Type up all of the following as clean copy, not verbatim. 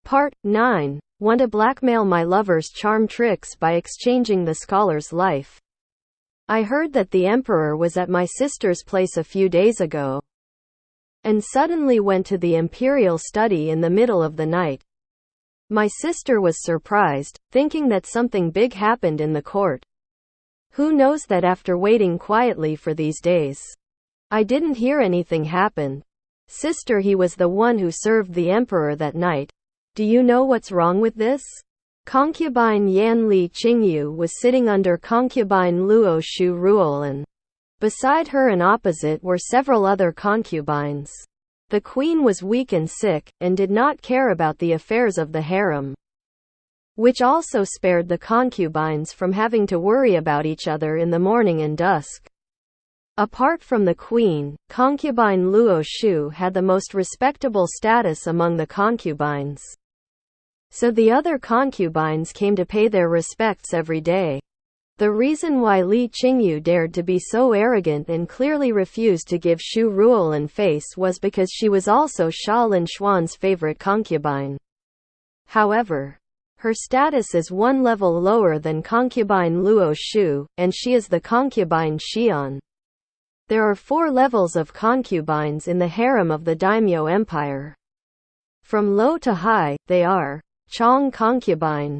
Part 9. Want to blackmail my lover's charm tricks by exchanging the scholar's life. I heard that the emperor was at my sister's place a few days ago, and suddenly went to the imperial study in the middle of the night. My sister was surprised, thinking that something big happened in the court. Who knows that after waiting quietly for these days, I didn't hear anything happen. Sister, he was the one who served the emperor that night. Do you know what's wrong with this? Concubine Yan Li Qingyu was sitting under concubine Luo Shu rule, and beside her and opposite were several other concubines. The queen was weak and sick, and did not care about the affairs of the harem, which also spared the concubines from having to worry about each other in the morning and dusk. Apart from the queen, concubine Luo Shu had the most respectable status among the concubines. So the other concubines came to pay their respects every day. The reason why Li Qingyu dared to be so arrogant and clearly refused to give Shu rule and face was because she was also Xia Linxuan's favorite concubine. However, her status is one level lower than concubine Luo Shu, and she is the concubine Xian. There are 4 levels of concubines in the harem of the daimyo empire. From low to high, they are Chong concubine,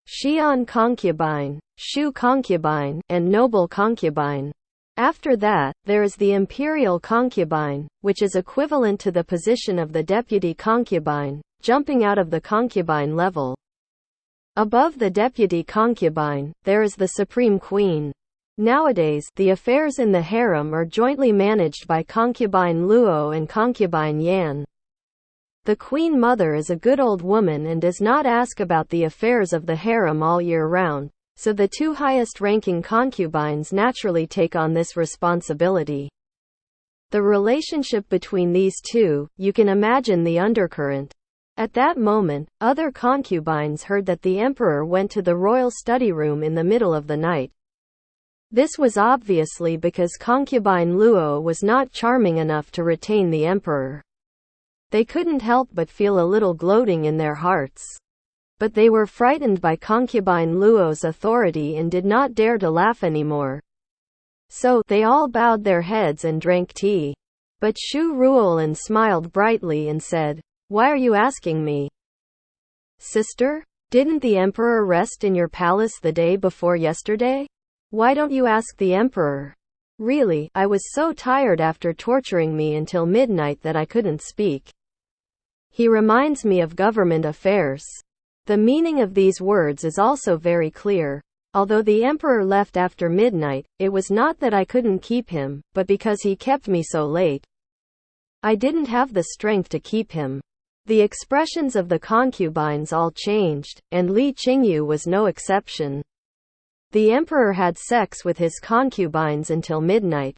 Xian concubine, Shu concubine, and noble concubine. After that, there is the imperial concubine, which is equivalent to the position of the deputy concubine, jumping out of the concubine level. Above the deputy concubine, there is the supreme queen. Nowadays, the affairs in the harem are jointly managed by concubine Luo and concubine Yan. The queen mother is a good old woman and does not ask about the affairs of the harem all year round, so the 2 highest-ranking concubines naturally take on this responsibility. The relationship between these two, you can imagine the undercurrent. At that moment, other concubines heard that the emperor went to the royal study room in the middle of the night. This was obviously because concubine Luo was not charming enough to retain the emperor. They couldn't help but feel a little gloating in their hearts. But they were frightened by concubine Luo's authority and did not dare to laugh anymore. So, they all bowed their heads and drank tea. But Shu Ruolan smiled brightly and said, "Why are you asking me? Sister, didn't the emperor rest in your palace the day before yesterday? Why don't you ask the emperor? Really, I was so tired after torturing me until midnight that I couldn't speak. He reminds me of government affairs." The meaning of these words is also very clear. Although the emperor left after midnight, it was not that I couldn't keep him, but because he kept me so late. I didn't have the strength to keep him. The expressions of the concubines all changed, and Li Qingyu was no exception. The emperor had sex with his concubines until midnight.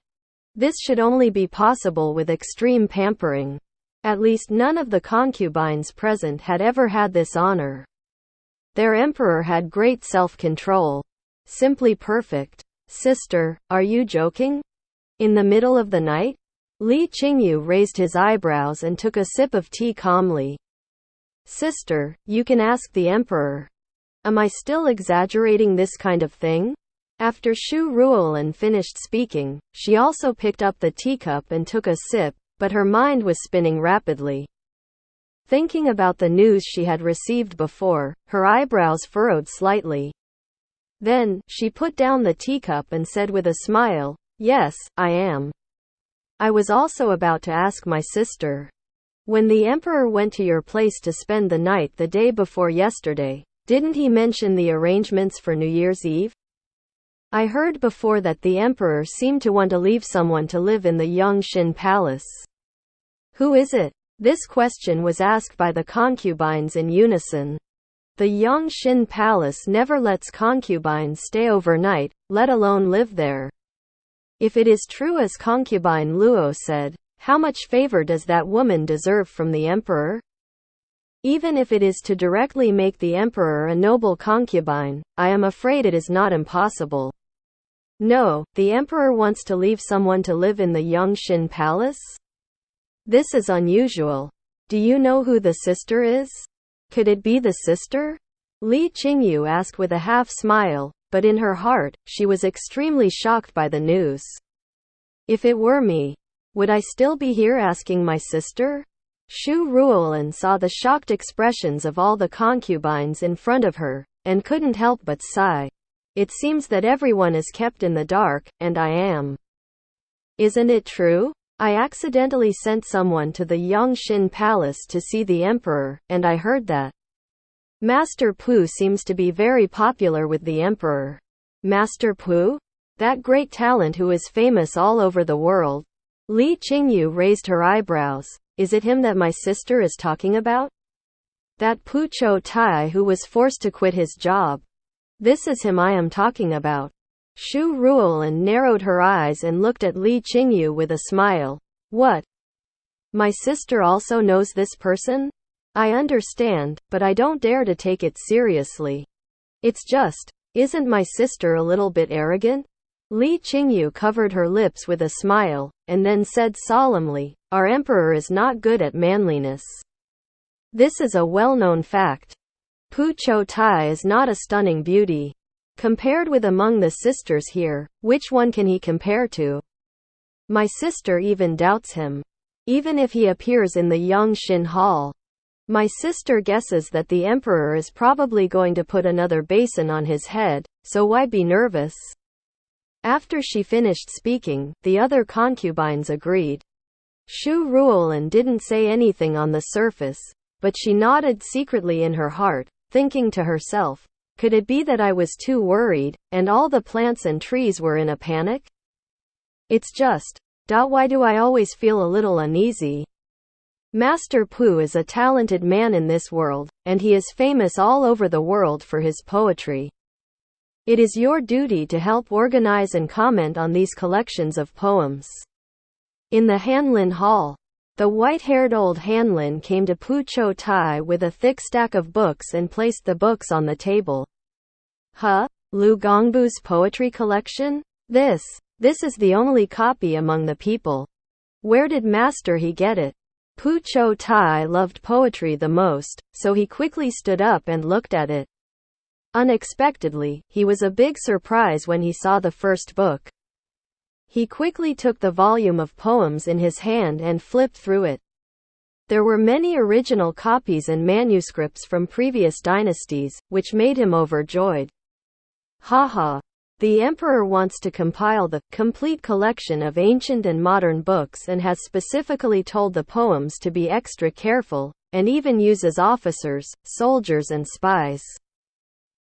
This should only be possible with extreme pampering. At least none of the concubines present had ever had this honor. Their emperor had great self-control. Simply perfect. Sister, are you joking? In the middle of the night? Li Qingyu raised his eyebrows and took a sip of tea calmly. Sister, you can ask the emperor. Am I still exaggerating this kind of thing? After Shu Ruolan finished speaking, she also picked up the teacup and took a sip, but her mind was spinning rapidly. Thinking about the news she had received before, her eyebrows furrowed slightly. Then, she put down the teacup and said with a smile, "Yes, I am. I was also about to ask my sister. When the emperor went to your place to spend the night the day before yesterday, didn't he mention the arrangements for New Year's Eve? I heard before that the emperor seemed to want to leave someone to live in the Yongxin Palace. Who is it?" This question was asked by the concubines in unison. The Yongxin Palace never lets concubines stay overnight, let alone live there. If it is true as concubine Luo said, how much favor does that woman deserve from the emperor? Even if it is to directly make the emperor a noble concubine, I am afraid it is not impossible. No, the emperor wants to leave someone to live in the Yongxin Palace? This is unusual. Do you know who the sister is? Could it be the sister? Li Qingyu asked with a half-smile, but in her heart, she was extremely shocked by the news. If it were me, would I still be here asking my sister? Xu Ruolan saw the shocked expressions of all the concubines in front of her, and couldn't help but sigh. It seems that everyone is kept in the dark, and I am. Isn't it true? I accidentally sent someone to the Yongxin Palace to see the emperor, and I heard that Master Pu seems to be very popular with the emperor. Master Pu? That great talent who is famous all over the world. Li Qingyu raised her eyebrows. Is it him that my sister is talking about? That Pu Qiutai who was forced to quit his job. This is him I am talking about. Xu Ruolan narrowed her eyes and looked at Li Qingyu with a smile. What? My sister also knows this person? I understand, but I don't dare to take it seriously. It's just, isn't my sister a little bit arrogant? Li Qingyu covered her lips with a smile, and then said solemnly, our emperor is not good at manliness. This is a well-known fact. Pu Qiutai is not a stunning beauty. Compared with among the sisters here, which one can he compare to? My sister even doubts him. Even if he appears in the Yongxin Hall. My sister guesses that the emperor is probably going to put another basin on his head, so why be nervous? After she finished speaking, the other concubines agreed. Xu Ruolan didn't say anything on the surface, but she nodded secretly in her heart, thinking to herself, could it be that I was too worried, and all the plants and trees were in a panic? It's just, why do I always feel a little uneasy? Master Pu is a talented man in this world, and he is famous all over the world for his poetry. It is your duty to help organize and comment on these collections of poems. In the Hanlin Hall, the white-haired old Hanlin came to Pu Qiutai with a thick stack of books and placed the books on the table. Huh? Lu Gongbu's poetry collection? This is the only copy among the people. Where did master he get it? Pu Qiutai loved poetry the most, so he quickly stood up and looked at it. Unexpectedly, he was a big surprise when he saw the first book. He quickly took the volume of poems in his hand and flipped through it. There were many original copies and manuscripts from previous dynasties, which made him overjoyed. Haha. The emperor wants to compile the complete collection of ancient and modern books and has specifically told the poems to be extra careful, and even uses officers, soldiers and spies.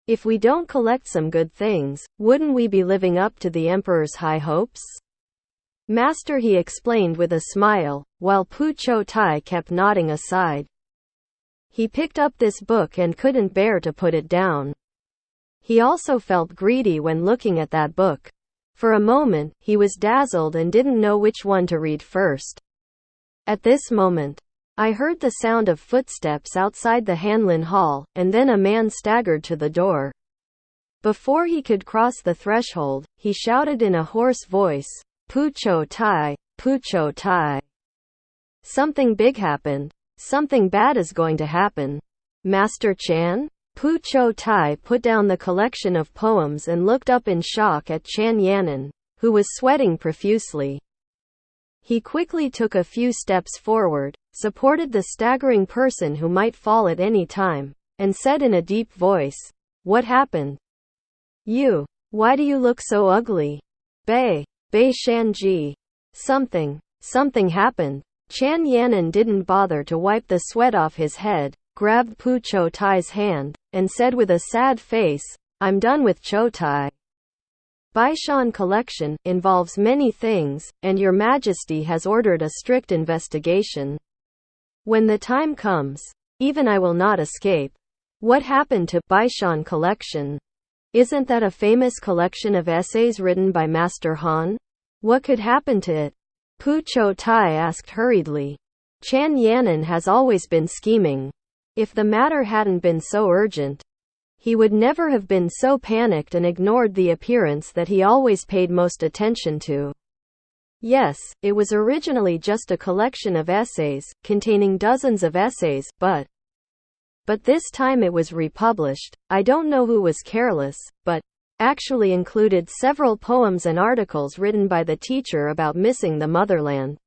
If we don't collect some good things, wouldn't we be living up to the emperor's high hopes? Master, he explained with a smile, while Pu Qiutai kept nodding aside. He picked up this book and couldn't bear to put it down. He also felt greedy when looking at that book. For a moment, he was dazzled and didn't know which one to read first. At this moment, I heard the sound of footsteps outside the Hanlin Hall, and then a man staggered to the door. Before he could cross the threshold, he shouted in a hoarse voice, Pu Qiutai, Pu Qiutai. Something big happened. Something bad is going to happen. Master Chan? Pu Qiutai put down the collection of poems and looked up in shock at Chan Yanan, who was sweating profusely. He quickly took a few steps forward, supported the staggering person who might fall at any time, and said in a deep voice, what happened? You. Why do you look so ugly? Bei Shanji. Something happened. Chan Yanan didn't bother to wipe the sweat off his head, grabbed Pu Qiutai's hand, and said with a sad face, I'm done with Qiutai. Baishan collection involves many things, and your majesty has ordered a strict investigation. When the time comes, even I will not escape. What happened to Baishan collection? Isn't that a famous collection of essays written by Master Han? What could happen to it? Pu Qiutai asked hurriedly. Chan Yanan has always been scheming. If the matter hadn't been so urgent, he would never have been so panicked and ignored the appearance that he always paid most attention to. Yes, it was originally just a collection of essays, containing dozens of essays, but But this time it was republished. I don't know who was careless, but actually included several poems and articles written by the teacher about missing the motherland.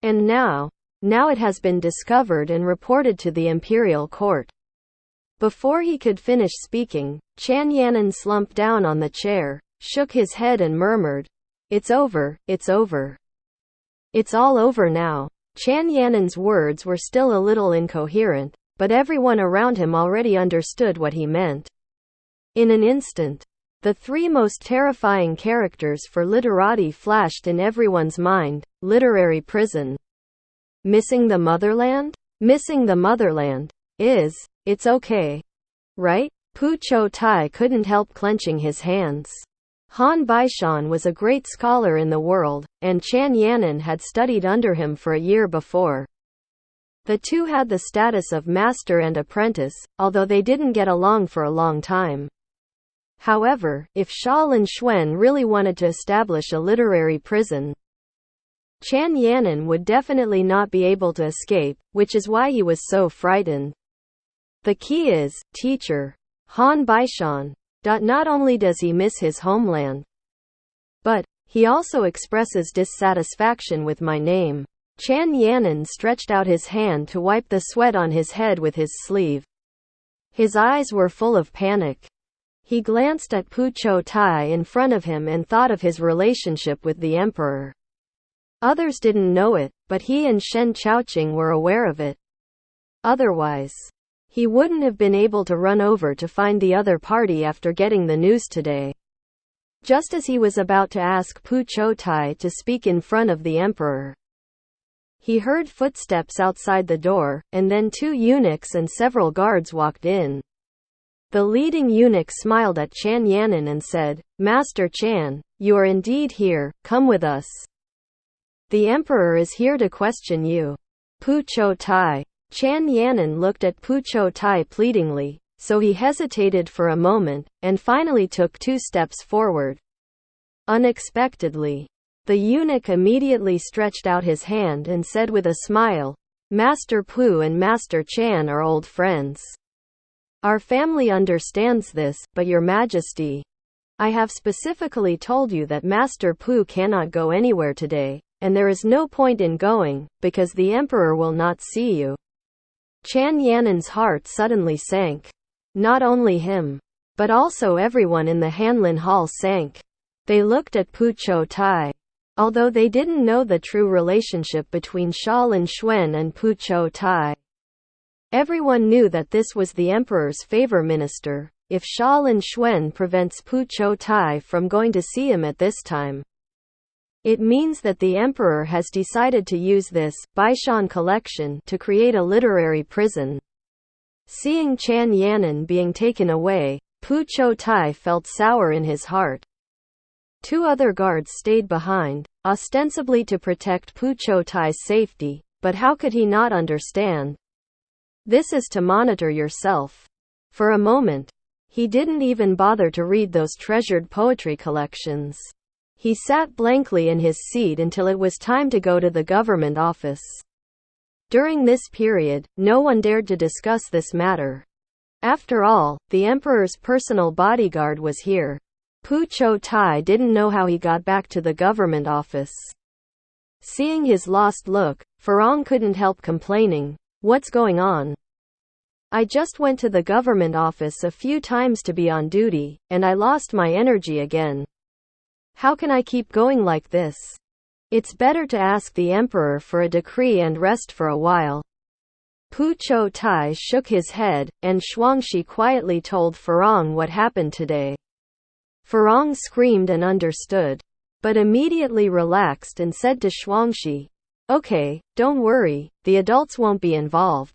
And now it has been discovered and reported to the imperial court. Before he could finish speaking, Chan Yanan slumped down on the chair, shook his head and murmured, "It's over, it's over. It's all over now." Chan Yanan's words were still a little incoherent, but everyone around him already understood what he meant. In an instant, the three most terrifying characters for literati flashed in everyone's mind: literary prison. Missing the motherland? Missing the motherland it's okay. Right? Pu Qiutai couldn't help clenching his hands. Han Baishan was a great scholar in the world, and Chan Yanan had studied under him for a year before. The two had the status of master and apprentice, although they didn't get along for a long time. However, if Xia Linxuan really wanted to establish a literary prison, Chan Yanan would definitely not be able to escape, which is why he was so frightened. The key is, teacher Han Baishan. Not only does he miss his homeland, but he also expresses dissatisfaction with my name. Chan Yanan stretched out his hand to wipe the sweat on his head with his sleeve. His eyes were full of panic. He glanced at Pu Qiutai in front of him and thought of his relationship with the emperor. Others didn't know it, but he and Shen Chaoqing were aware of it. Otherwise, he wouldn't have been able to run over to find the other party after getting the news today. Just as he was about to ask Pu Qiutai to speak in front of the emperor, he heard footsteps outside the door, and then two eunuchs and several guards walked in. The leading eunuch smiled at Chan Yanan and said, "Master Chan, you are indeed here, come with us. The emperor is here to question you." Pu Qiutai. Chan Yanan looked at Pu Qiutai pleadingly, so he hesitated for a moment, and finally took 2 steps forward. Unexpectedly, the eunuch immediately stretched out his hand and said with a smile, "Master Pu and Master Chan are old friends. Our family understands this, but Your Majesty, I have specifically told you that Master Pu cannot go anywhere today, and there is no point in going, because the emperor will not see you." Chan Yanan's heart suddenly sank. Not only him, but also everyone in the Hanlin Hall sank. They looked at Pu Qiutai. Although they didn't know the true relationship between Xia Linxuan and Pu Qiutai, everyone knew that this was the emperor's favor minister. If Xia Linxuan prevents Pu Qiutai from going to see him at this time, it means that the emperor has decided to use this Baishan collection to create a literary prison. Seeing Chan Yanan being taken away, Pu Qiutai felt sour in his heart. 2 other guards stayed behind, ostensibly to protect Pu Qiutai's safety, but how could he not understand? This is to monitor yourself. For a moment, he didn't even bother to read those treasured poetry collections. He sat blankly in his seat until it was time to go to the government office. During this period, no one dared to discuss this matter. After all, the emperor's personal bodyguard was here. Pu Qiutai didn't know how he got back to the government office. Seeing his lost look, Farong couldn't help complaining, "What's going on? I just went to the government office a few times to be on duty, and I lost my energy again. How can I keep going like this? It's better to ask the emperor for a decree and rest for a while." Pu Qiutai shook his head, and Shuangxi quietly told Farong what happened today. Farong screamed and understood, but immediately relaxed and said to Shuangxi, "Okay, don't worry, the adults won't be involved."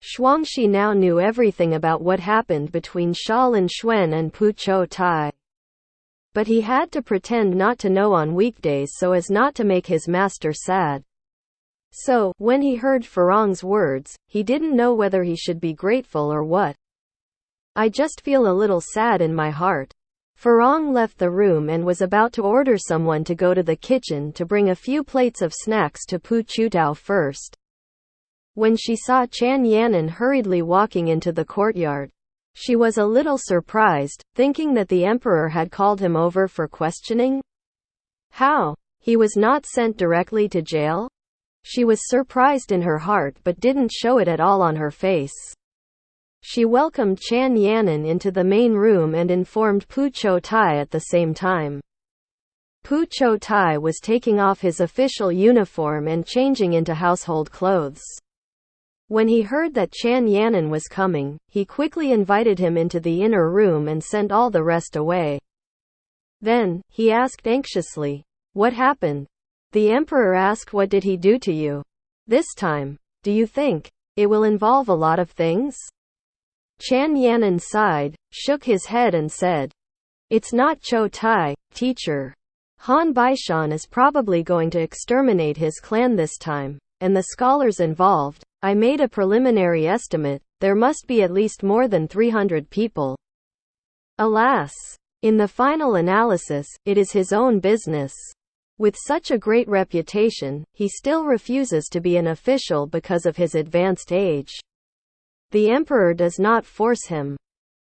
Shuangxi now knew everything about what happened between Xia Linxuan and Pu Qiutai. But he had to pretend not to know on weekdays so as not to make his master sad. So, when he heard Farong's words, he didn't know whether he should be grateful or what. "I just feel a little sad in my heart." Farong left the room and was about to order someone to go to the kitchen to bring a few plates of snacks to Pu Qiutai first. When she saw Chan Yanan hurriedly walking into the courtyard, she was a little surprised, thinking that the emperor had called him over for questioning. How? He was not sent directly to jail? She was surprised in her heart but didn't show it at all on her face. She welcomed Chan Yanan into the main room and informed Pu Qiutai at the same time. Pu Qiutai was taking off his official uniform and changing into household clothes. When he heard that Chan Yanan was coming, he quickly invited him into the inner room and sent all the rest away. Then, he asked anxiously, "What happened?" The emperor asked, "What did he do to you? This time, do you think it will involve a lot of things?" Chan Yanan sighed, shook his head and said, "It's not Qiutai, teacher. Han Baishan is probably going to exterminate his clan this time, and the scholars involved, I made a preliminary estimate, there must be at least more than 300 people. Alas! In the final analysis, it is his own business. With such a great reputation, he still refuses to be an official because of his advanced age. The emperor does not force him.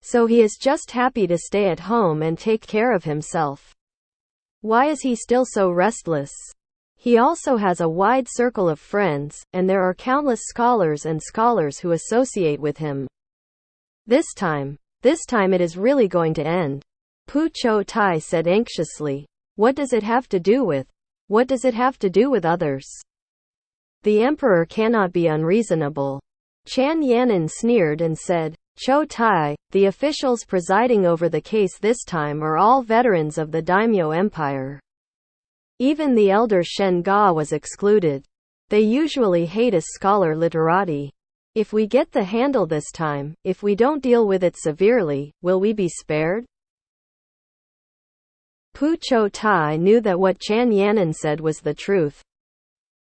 So he is just happy to stay at home and take care of himself. Why is he still so restless? He also has a wide circle of friends, and there are countless scholars who associate with him. This time it is really going to end." Pu Qiutai said anxiously. What does it have to do with others? The emperor cannot be unreasonable. Chan Yanan sneered and said, "Qiutai, the officials presiding over the case this time are all veterans of the daimyo empire. Even the elder Shen Ga was excluded. They usually hate a scholar literati. If we get the handle this time, if we don't deal with it severely, will we be spared?" Pu Qiutai knew that what Chan Yanan said was the truth.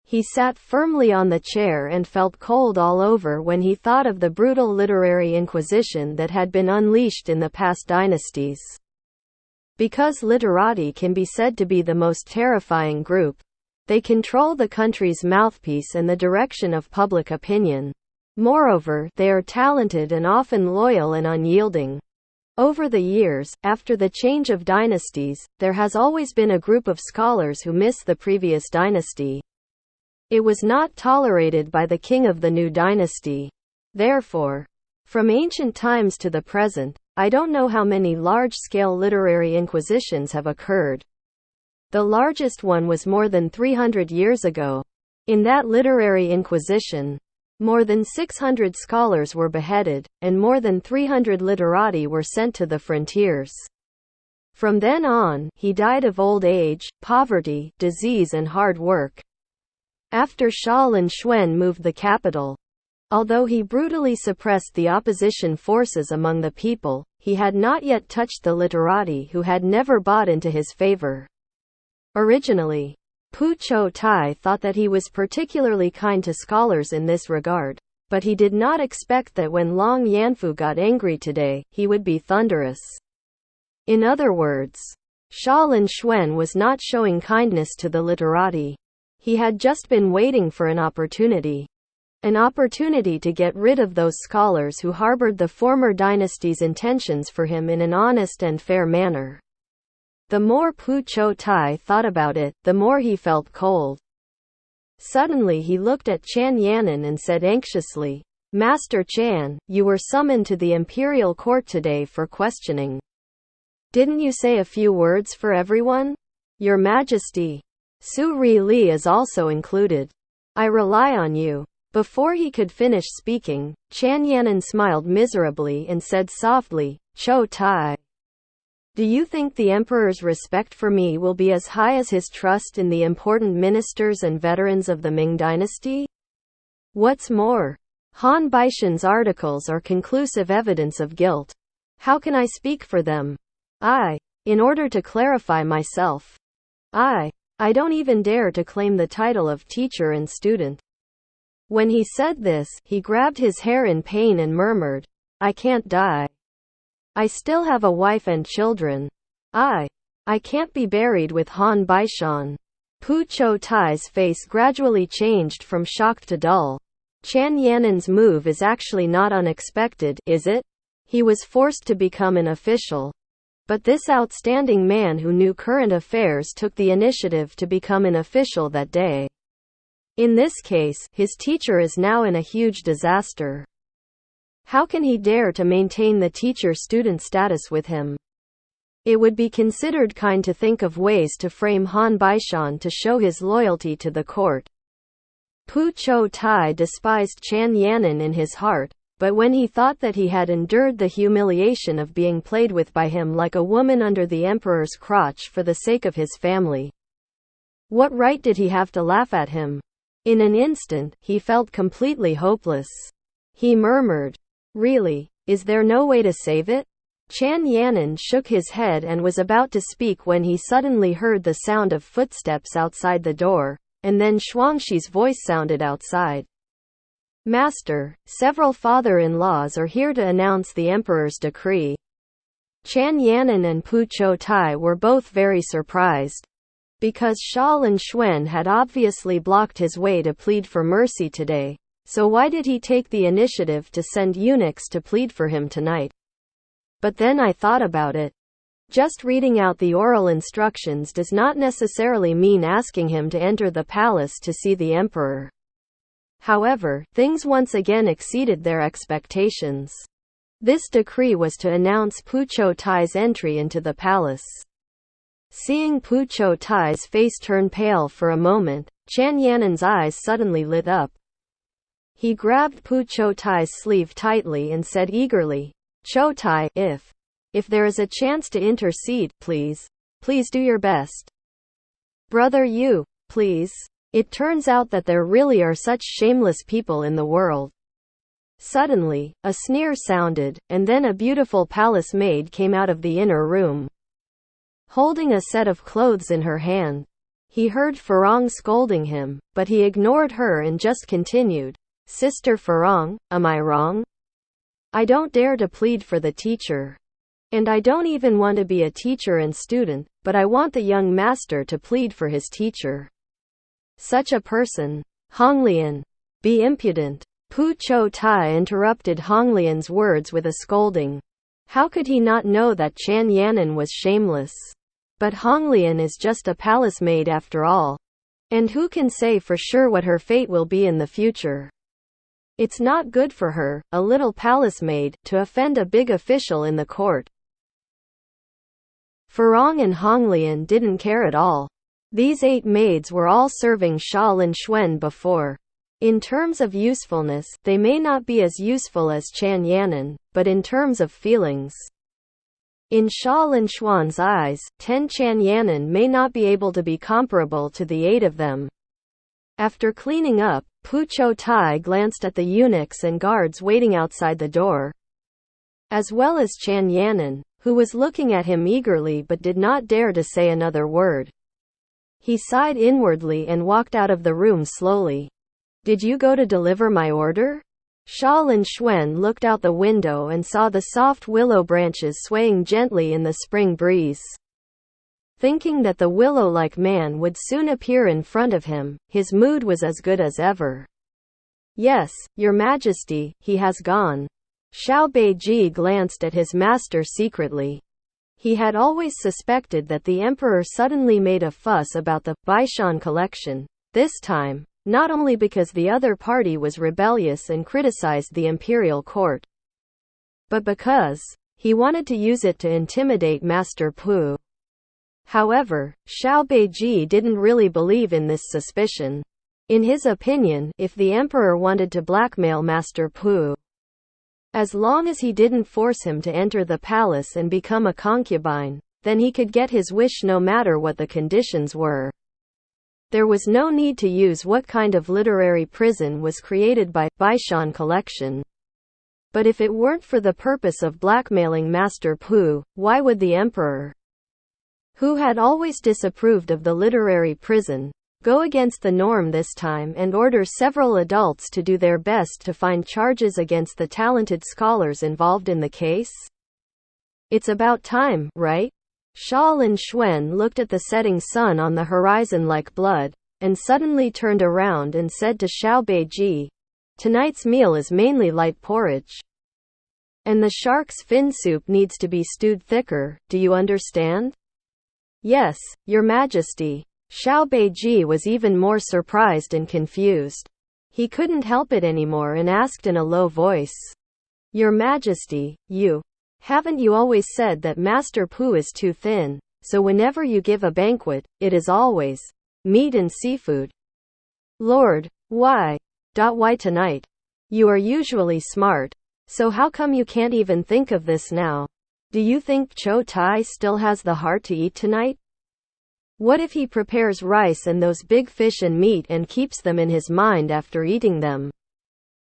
He sat firmly on the chair and felt cold all over when he thought of the brutal literary inquisition that had been unleashed in the past dynasties. Because literati can be said to be the most terrifying group, they control the country's mouthpiece and the direction of public opinion. Moreover, they are talented and often loyal and unyielding. Over the years, after the change of dynasties, there has always been a group of scholars who miss the previous dynasty. It was not tolerated by the king of the new dynasty. Therefore, from ancient times to the present, I don't know how many large-scale literary inquisitions have occurred. The largest one was more than 300 years ago. In that literary inquisition, more than 600 scholars were beheaded, and more than 300 literati were sent to the frontiers. From then on, he died of old age, poverty, disease and hard work. After Xia Linxuan moved the capital, although he brutally suppressed the opposition forces among the people, he had not yet touched the literati who had never bought into his favor. Originally, Pu Qiutai thought that he was particularly kind to scholars in this regard, but he did not expect that when Long Yanfu got angry today, he would be thunderous. In other words, Xia Linxuan was not showing kindness to the literati. He had just been waiting for an opportunity to get rid of those scholars who harbored the former dynasty's intentions for him in an honest and fair manner. The more Pu Qiutai thought about it, the more he felt cold. Suddenly he looked at Chan Yanan and said anxiously, "Master Chan, you were summoned to the imperial court today for questioning. Didn't you say a few words for everyone? Your Majesty, Su Ri Li is also included. I rely on you." Before he could finish speaking, Chan Yanan smiled miserably and said softly, "Qiutai, do you think the emperor's respect for me will be as high as his trust in the important ministers and veterans of the Ming dynasty? What's more, Han Baishan's articles are conclusive evidence of guilt. How can I speak for them? In order to clarify myself, I don't even dare to claim the title of teacher and student." When he said this, he grabbed his hair in pain and murmured, "I can't die. I still have a wife and children. I can't be buried with Han Baishan." Pu Qiutai's face gradually changed from shocked to dull. Qian Yanan's move is actually not unexpected, is it? He was forced to become an official. But this outstanding man who knew current affairs took the initiative to become an official that day. In this case, his teacher is now in a huge disaster. How can he dare to maintain the teacher-student status with him? It would be considered kind to think of ways to frame Han Baishan to show his loyalty to the court. Pu Qiutai despised Qian Yanan in his heart, but when he thought that he had endured the humiliation of being played with by him like a woman under the emperor's crotch for the sake of his family, what right did he have to laugh at him? In an instant, he felt completely hopeless. He murmured, "Really? Is there no way to save it?" Qian Yanan shook his head and was about to speak when he suddenly heard the sound of footsteps outside the door, and then Shuangxi's voice sounded outside. "Master, several father-in-laws are here to announce the emperor's decree." Qian Yanan and Pu Qiutai were both very surprised. Because Xia Linxuan had obviously blocked his way to plead for mercy today, so why did he take the initiative to send eunuchs to plead for him tonight? But then I thought about it. Just reading out the oral instructions does not necessarily mean asking him to enter the palace to see the emperor. However, things once again exceeded their expectations. This decree was to announce Pu Qiutai's entry into the palace. Seeing Pu Qiutai's face turn pale for a moment, Qian Yanan's eyes suddenly lit up. He grabbed Pu Qiutai's sleeve tightly and said eagerly, "Qiutai, if there is a chance to intercede, please do your best. Brother you, please. It turns out that there really are such shameless people in the world." Suddenly, a sneer sounded, and then a beautiful palace maid came out of the inner room, holding a set of clothes in her hand. He heard Farong scolding him, but he ignored her and just continued, "Sister Farong, am I wrong? I don't dare to plead for the teacher. And I don't even want to be a teacher and student, but I want the young master to plead for his teacher. Such a person. Honglian. Be impudent." Pu Qiutai interrupted Honglian's words with a scolding. How could he not know that Qian Yanan was shameless? But Honglian is just a palace maid after all. And who can say for sure what her fate will be in the future? It's not good for her, a little palace maid, to offend a big official in the court. Farong and Honglian didn't care at all. These 8 maids were all serving Xia Linxuan before. In terms of usefulness, they may not be as useful as Qian Yanan, but in terms of feelings, in Xia Linxuan's eyes, 10 Qian Yanan may not be able to be comparable to the 8 of them. After cleaning up, Pu Qiutai glanced at the eunuchs and guards waiting outside the door, as well as Qian Yanan, who was looking at him eagerly but did not dare to say another word. He sighed inwardly and walked out of the room slowly. "Did you go to deliver my order?" Xia Linxuan looked out the window and saw the soft willow branches swaying gently in the spring breeze. Thinking that the willow-like man would soon appear in front of him, his mood was as good as ever. "Yes, Your Majesty, he has gone." Xiao Beiji glanced at his master secretly. He had always suspected that the emperor suddenly made a fuss about the Baishan collection, this time, not only because the other party was rebellious and criticized the imperial court, but because he wanted to use it to intimidate Master Pu. However, Xiao Beiji didn't really believe in this suspicion. In his opinion, if the emperor wanted to blackmail Master Pu, as long as he didn't force him to enter the palace and become a concubine, then he could get his wish no matter what the conditions were. There was no need to use what kind of literary prison was created by Baishan collection. But if it weren't for the purpose of blackmailing Master Pu, why would the emperor, who had always disapproved of the literary prison, go against the norm this time and order several adults to do their best to find charges against the talented scholars involved in the case? It's about time, right? Xia Linxuan looked at the setting sun on the horizon like blood, and suddenly turned around and said to Xiao Beiji, Tonight's meal is mainly light porridge. And the shark's fin soup needs to be stewed thicker, do you understand? Yes, Your Majesty. Xiao Beiji was even more surprised and confused. He couldn't help it anymore and asked in a low voice. Your Majesty, haven't you always said that Master Pu is too thin, so whenever you give a banquet, it is always meat and seafood? Lord, why tonight? You are usually smart, so how come you can't even think of this now? Do you think Qiutai still has the heart to eat tonight? What if he prepares rice and those big fish and meat and keeps them in his mind after eating them?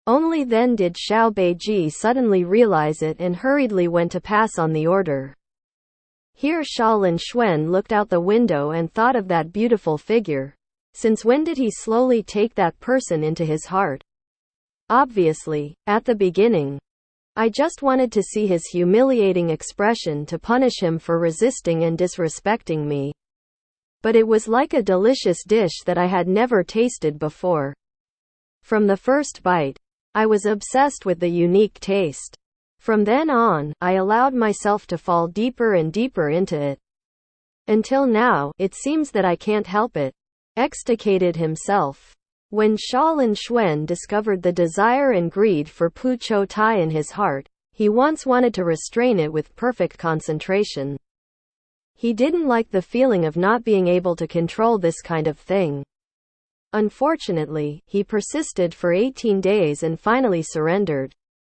Only then did Xiao Beiji suddenly realize it and hurriedly went to pass on the order. Here Xia Linxuan looked out the window and thought of that beautiful figure. Since when did he slowly take that person into his heart? Obviously, at the beginning. I just wanted to see his humiliating expression to punish him for resisting and disrespecting me. But it was like a delicious dish that I had never tasted before. From the first bite, I was obsessed with the unique taste. From then on, I allowed myself to fall deeper and deeper into it. Until now, it seems that I can't help it. Extricated himself. When Xia Linxuan discovered the desire and greed for Pu Qiutai in his heart, he once wanted to restrain it with perfect concentration. He didn't like the feeling of not being able to control this kind of thing. Unfortunately, he persisted for 18 days and finally surrendered.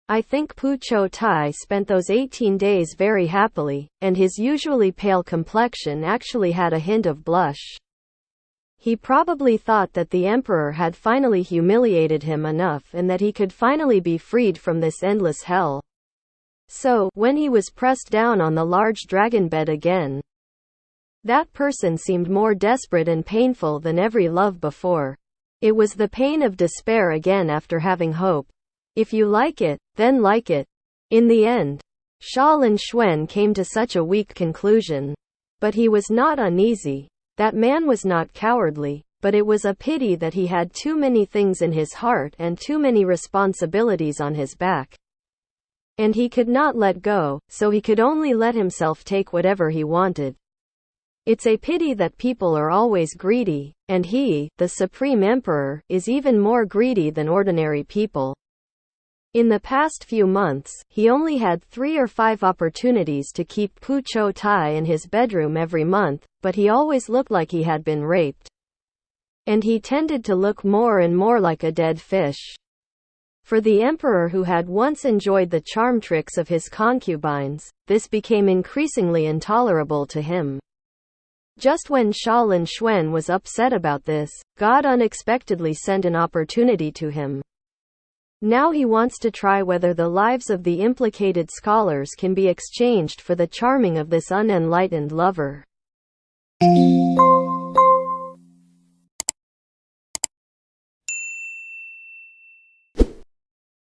I think Pu Qiutai spent those 18 days very happily, and his usually pale complexion actually had a hint of blush. He probably thought that the emperor had finally humiliated him enough and that he could finally be freed from this endless hell. So, when he was pressed down on the large dragon bed again, that person seemed more desperate and painful than every love before. It was the pain of despair again after having hope. If you like it, then like it. In the end, Xia Linxuan came to such a weak conclusion. But he was not uneasy. That man was not cowardly, but it was a pity that he had too many things in his heart and too many responsibilities on his back. And he could not let go, so he could only let himself take whatever he wanted. It's a pity that people are always greedy, and he, the Supreme Emperor, is even more greedy than ordinary people. In the past few months, he only had 3 or 5 opportunities to keep Pu Qiutai in his bedroom every month, but he always looked like he had been raped. And he tended to look more and more like a dead fish. For the emperor who had once enjoyed the charm tricks of his concubines, this became increasingly intolerable to him. Just when Xia Linxuan was upset about this, God unexpectedly sent an opportunity to him. Now he wants to try whether the lives of the implicated scholars can be exchanged for the charming of this unenlightened lover.